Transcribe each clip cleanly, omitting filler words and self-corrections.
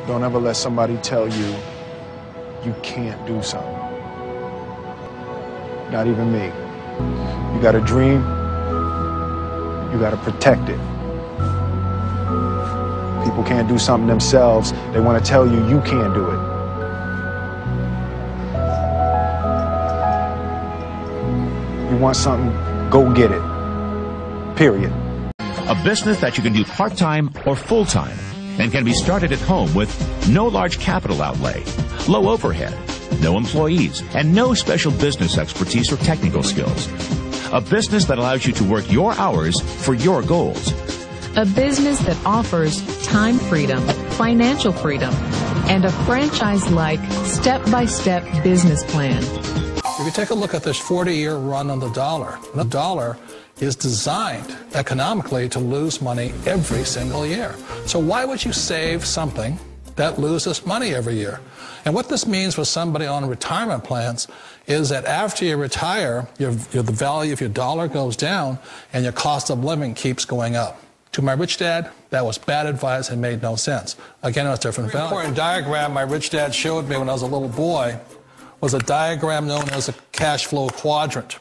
Don't ever let somebody tell you you can't do something. Not even me. You got a dream, you got to protect it. People can't do something themselves. They want to tell you you can't do it. You want something, go get it. Period. A business that you can do part-time or full-time and can be started at home with no large capital outlay, low overhead, no employees, and no special business expertise or technical skills. A business that allows you to work your hours for your goals. A business that offers time freedom, financial freedom, and a franchise-like, step-by-step business plan. If you take a look at this 40-year run on the dollar is designed economically to lose money every single year. So why would you save something that loses money every year? And what this means for somebody on retirement plans is that after you retire, the value of your dollar goes down and your cost of living keeps going up. To my rich dad, that was bad advice and made no sense. Again, it was different value. The important diagram my rich dad showed me when I was a little boy was a diagram known as a cash flow quadrant.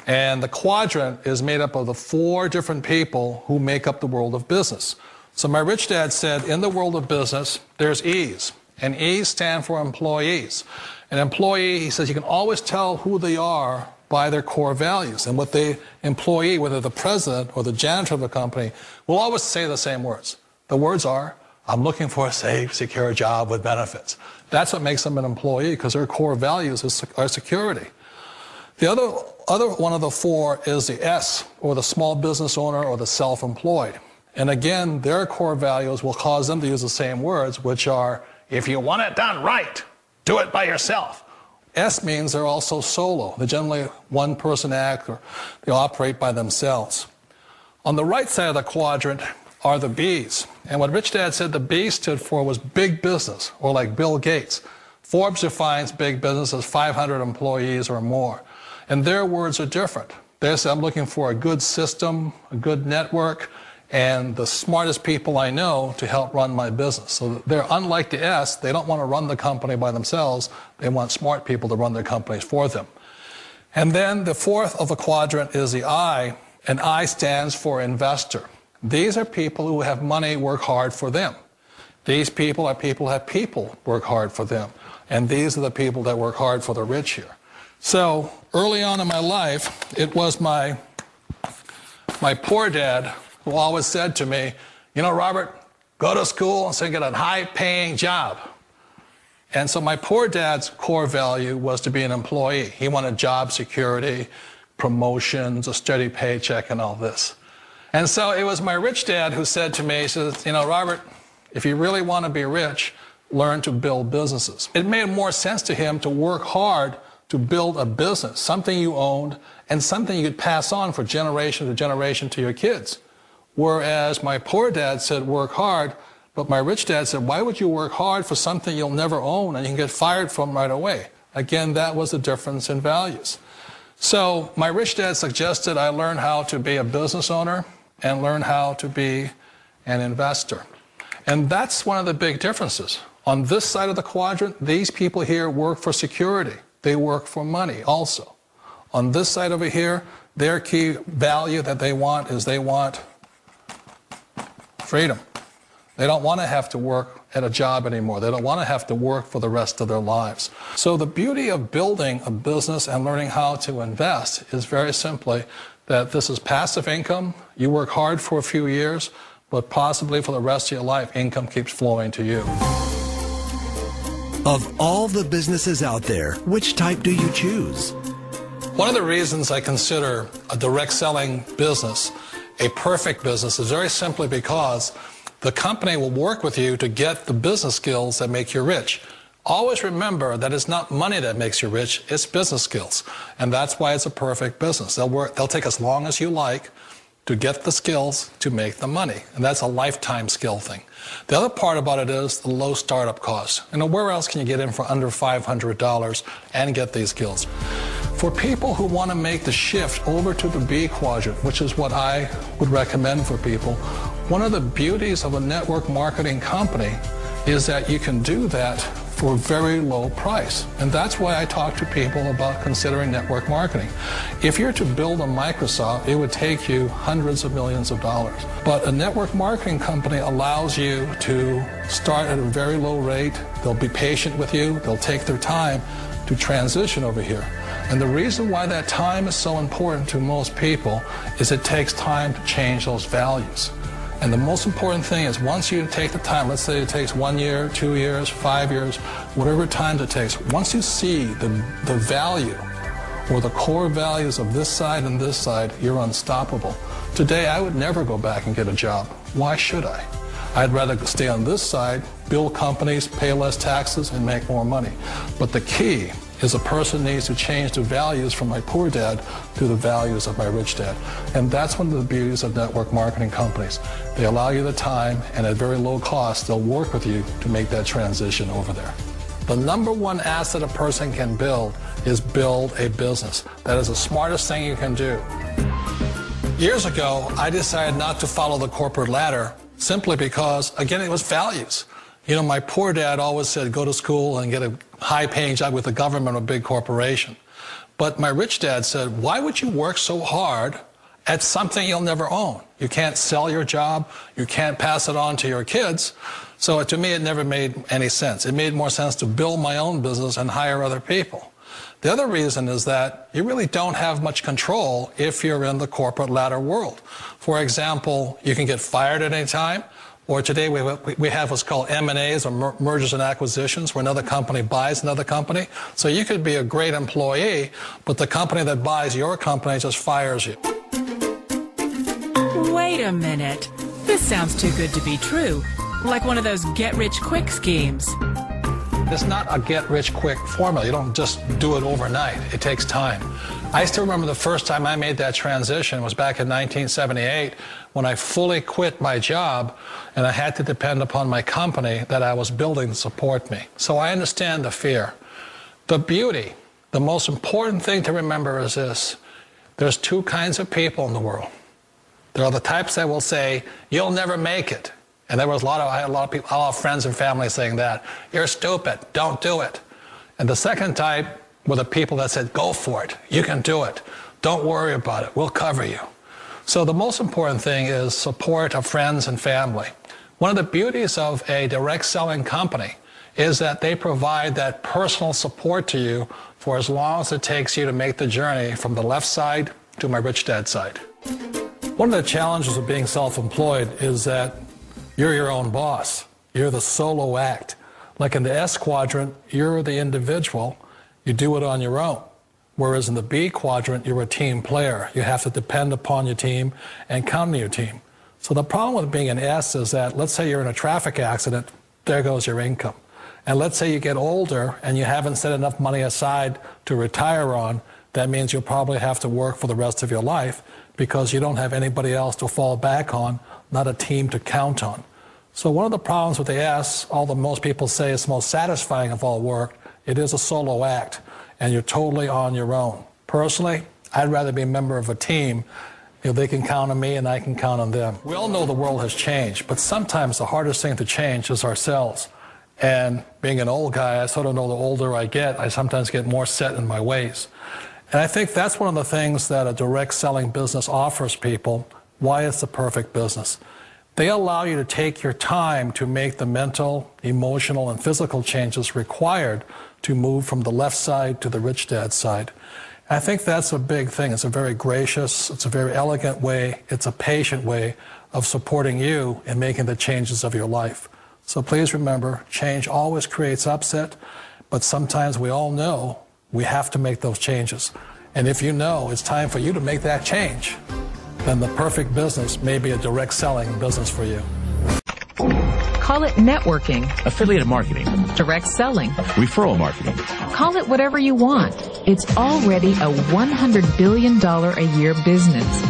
And the quadrant is made up of the 4 different people who make up the world of business. So my rich dad said, in the world of business, there's E's. And E's stand for employees. An employee, he says, you can always tell who they are by their core values. And what the employee, whether the president or the janitor of the company, will always say the same words. The words are, I'm looking for a safe, secure job with benefits. That's what makes them an employee, because their core values are security. The other one of the 4 is the S, or the small business owner or the self-employed. And again, their core values will cause them to use the same words, which are, if you want it done right, do it by yourself. S means they're also solo. They're generally one-person act, or they operate by themselves. On the right side of the quadrant are the B's. And what Rich Dad said the B stood for was big business, or like Bill Gates. Forbes defines big business as 500 employees or more. And their words are different. They say, I'm looking for a good system, a good network, and the smartest people I know to help run my business. So they're unlike the S. They don't want to run the company by themselves. They want smart people to run their companies for them. And then the 4th of the quadrant is the I, and I stands for investor. These are people who have money work hard for them. These people are people who have people work hard for them. And these are the people that work hard for the rich here. So early on in my life, it was my poor dad who always said to me, you know, Robert, go to school and so get a high-paying job. And so my poor dad's core value was to be an employee. He wanted job security, promotions, a steady paycheck, and all this. And so it was my rich dad who said to me, he says, you know, Robert, if you really want to be rich, learn to build businesses. It made more sense to him to work hard to build a business, something you owned, and something you could pass on for generation to generation to your kids. Whereas my poor dad said, work hard, but my rich dad said, why would you work hard for something you'll never own and you can get fired from right away? Again, that was the difference in values. So my rich dad suggested I learn how to be a business owner and learn how to be an investor. And that's one of the big differences. On this side of the quadrant, these people here work for security. They work for money also. On this side over here, their key value that they want is they want freedom. They don't want to have to work at a job anymore. They don't want to have to work for the rest of their lives. So the beauty of building a business and learning how to invest is very simply that this is passive income. You work hard for a few years, but possibly for the rest of your life, income keeps flowing to you. Of all the businesses out there, which type do you choose? One of the reasons I consider a direct selling business a perfect business is very simply because the company will work with you to get the business skills that make you rich. Always remember that it's not money that makes you rich, it's business skills. And that's why it's a perfect business. They'll take as long as you like to get the skills to make the money. And that's a lifetime skill thing. The other part about it is the low startup cost. You know, where else can you get in for under $500 and get these skills? For people who want to make the shift over to the B quadrant, which is what I would recommend for people, one of the beauties of a network marketing company is that you can do that for a very low price. And that's why I talk to people about considering network marketing. If you're to build a Microsoft, it would take you hundreds of millions of dollars. But a network marketing company allows you to start at a very low rate. They'll be patient with you. They'll take their time to transition over here. And the reason why that time is so important to most people is it takes time to change those values. And the most important thing is once you take the time, let's say it takes 1 year, 2 years, 5 years, whatever time it takes, once you see the value or the core values of this side and this side, you're unstoppable. Today, I would never go back and get a job. Why should I? I'd rather stay on this side, build companies, pay less taxes, and make more money. But the key is a person needs to change the values from my poor dad to the values of my rich dad. And that's one of the beauties of network marketing companies. They allow you the time, and at very low cost, they'll work with you to make that transition over there. The number one asset a person can build is build a business. That is the smartest thing you can do. Years ago, I decided not to follow the corporate ladder simply because, again, it was values. You know, my poor dad always said, go to school and get a high-paying job with the government or a big corporation. But my rich dad said, why would you work so hard at something you'll never own? You can't sell your job. You can't pass it on to your kids. So to me, it never made any sense. It made more sense to build my own business and hire other people. The other reason is that you really don't have much control if you're in the corporate ladder world. For example, you can get fired at any time. Or today we have what's called M&As, or mergers and acquisitions, where another company buys another company. So you could be a great employee, but the company that buys your company just fires you. Wait a minute. This sounds too good to be true. Like one of those get-rich-quick schemes. It's not a get-rich-quick formula. You don't just do it overnight. It takes time. I still remember the first time I made that transition was back in 1978 when I fully quit my job and I had to depend upon my company that I was building to support me. So I understand the fear. The beauty, the most important thing to remember is this. There's two kinds of people in the world. There are the types that will say, you'll never make it. And I had a lot of people, a lot of friends and family saying that. You're stupid, don't do it. And the second type were the people that said, go for it, you can do it. Don't worry about it, we'll cover you. So the most important thing is support of friends and family. One of the beauties of a direct selling company is that they provide that personal support to you for as long as it takes you to make the journey from the left side to my rich dad side. One of the challenges of being self-employed is that you're your own boss. You're the solo act. Like in the S quadrant, you're the individual. You do it on your own. Whereas in the B quadrant, you're a team player. You have to depend upon your team and count on your team. So the problem with being an S is that, let's say you're in a traffic accident, there goes your income. And let's say you get older and you haven't set enough money aside to retire on, that means you'll probably have to work for the rest of your life because you don't have anybody else to fall back on, not a team to count on. So one of the problems with the S, although most people say it's the most satisfying of all work, it is a solo act, and you're totally on your own. Personally, I'd rather be a member of a team. If they can count on me and I can count on them. We all know the world has changed, but sometimes the hardest thing to change is ourselves. And being an old guy, I sort of know the older I get, I sometimes get more set in my ways. And I think that's one of the things that a direct selling business offers people, why it's the perfect business. They allow you to take your time to make the mental, emotional, and physical changes required to move from the left side to the rich dad side. I think that's a big thing. It's a very gracious, it's a very elegant way, it's a patient way of supporting you in making the changes of your life. So please remember, change always creates upset, but sometimes we all know we have to make those changes. And if you know it's time for you to make that change, then the perfect business may be a direct selling business for you. Call it networking, Affiliate marketing, direct selling. referral marketing. Call it whatever you want. It's already a $100 billion a year business.